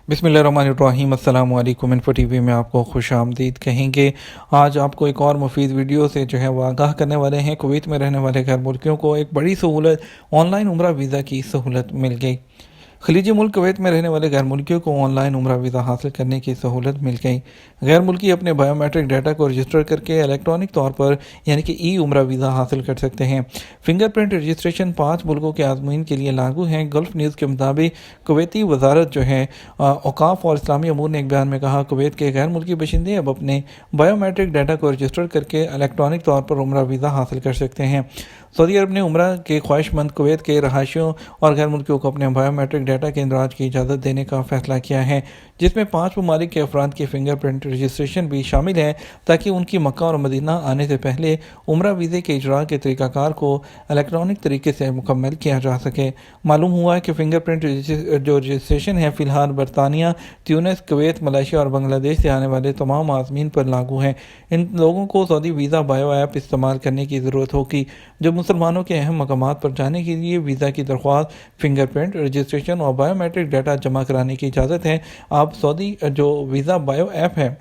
बिस्मिल्लाहिर्रहमानिर्रहीम। अस्सलाम वालेकुम। इन्फो टीवी में आपको खुश आमदीद कहेंगे। आज आपको एक और मुफीद वीडियो से जो है वो आगाह करने वाले हैं। कुवैत में रहने वाले गैर मुल्कियों को एक बड़ी सहूलत, ऑनलाइन उम्रा वीज़ा की सहूलत मिल गई। खलीजी मुल्क कुवैत में रहने वाले गैर मुल्कियों को ऑनलाइन उम्रा वीज़ा हासिल करने की सहूलत मिल गई। गैर मुल्की अपने बायोमेट्रिक डाटा को रजिस्टर करके इलेक्ट्रॉनिक तौर पर यानी कि ई उम्रा वीज़ा हासिल कर सकते हैं। फिंगरप्रिंट रजिस्ट्रेशन 5 मुल्कों के आज़मीन के लिए लागू हैं। गल्फ न्यूज़ के मुताबिक कुवैती वजारत जो है औकाफ और इस्लामी अमूर ने एक बयान में कहा, कुवैत के गैर मुल्की बशिंदे अब अपने बायोमेट्रिक डाटा को रजिस्टर करके इलेक्ट्रॉनिक तौर पर उम्रा वीज़ा हासिल कर सकते हैं। सऊदी अरब ने उम्रा के ख्वाहिशमंद कुवैत के रहायशियों और गैर मुल्कियों को अपने बायोमेट्रिक डाटा के इंदराज की इजाज़त देने का फैसला किया है, जिसमें 5 ममालिक के अफराद की फिंगरप्रिंट रजिस्ट्रेशन भी शामिल है, ताकि उनकी मक्का और मदीना आने से पहले उम्रा वीज़े के इजरा के तरीक़ाकार को इलेक्ट्रॉनिक तरीके से मुकम्मल किया जा सके। मालूम हुआ है कि फिंगरप्रिंट जो रजिस्ट्रेशन है फ़िलहाल बरतानिया, ट्यूनिस, कुवैत, मलेशिया और बांग्लादेश से आने वाले तमाम आज़मीन पर लागू है। इन लोगों को सऊदी वीज़ा बायो ऐप इस्तेमाल करने की ज़रूरत होगी, जो मुसलमानों के अहम मकामात पर जाने के लिए वीज़ा की दरख्वास्त, फिंगरप्रिंट रजिस्ट्रेशन और बायोमेट्रिक डाटा जमा कराने की इजाज़त है। आप सऊदी जो वीज़ा बायो ऐप है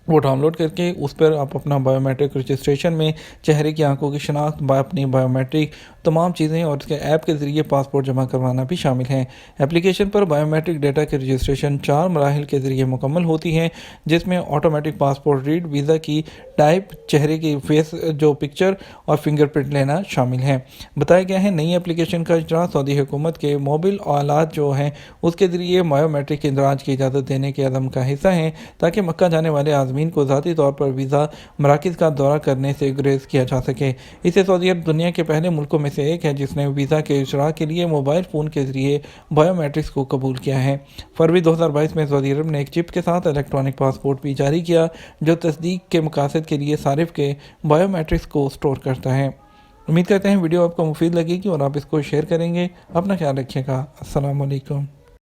वो डाउनलोड करके उस पर आप अपना बायोमेट्रिक रजिस्ट्रेशन में चेहरे की आंखों की शनाख्त, अपनी बायोमेट्रिक तमाम चीज़ें और उसके ऐप के ज़रिए पासपोर्ट जमा करवाना भी शामिल है। एप्लीकेशन पर बायोमेट्रिक डाटा की रजिस्ट्रेशन 4 मराहिल के ज़रिए मुकम्मल होती है, जिसमें ऑटोमेटिक पासपोर्ट रीड, वीज़ा की टाइप, चेहरे की फेस जो पिक्चर और फिंगरप्रिंट लेना शामिल है। बताया गया है नई एप्लीकेशन का इजरा सऊदी हुकूमत के मोबाइल आलात जो हैं उसके ज़रिए बायोमेट्रिक के इंदराज की इजाज़त देने के अज़म का हिस्सा है, ताकि मक्का जाने वाले आज़मीन को ज़ाती तौर पर वीज़ा मराकज़ का दौरा करने से गुरेज किया जा सके। इससे सऊदी अरब दुनिया के पहले मुल्कों में से एक है जिसने वीज़ा के इजरा के लिए मोबाइल फ़ोन के ज़रिए बायोमेट्रिक्स को कबूल किया है। फरवरी 2022 में सऊदी अरब ने एक चिप के साथ इलेक्ट्रॉनिक पासपोर्ट भी जारी किया, जो तस्दीक के मकासद के लिए सारिफ के बायोमेट्रिक्स को स्टोर करता है। उम्मीद करते हैं वीडियो आपको मुफीद लगेगी और आप इसको शेयर करेंगे। अपना ख्याल रखिएगा। अस्सलाम वालेकुम।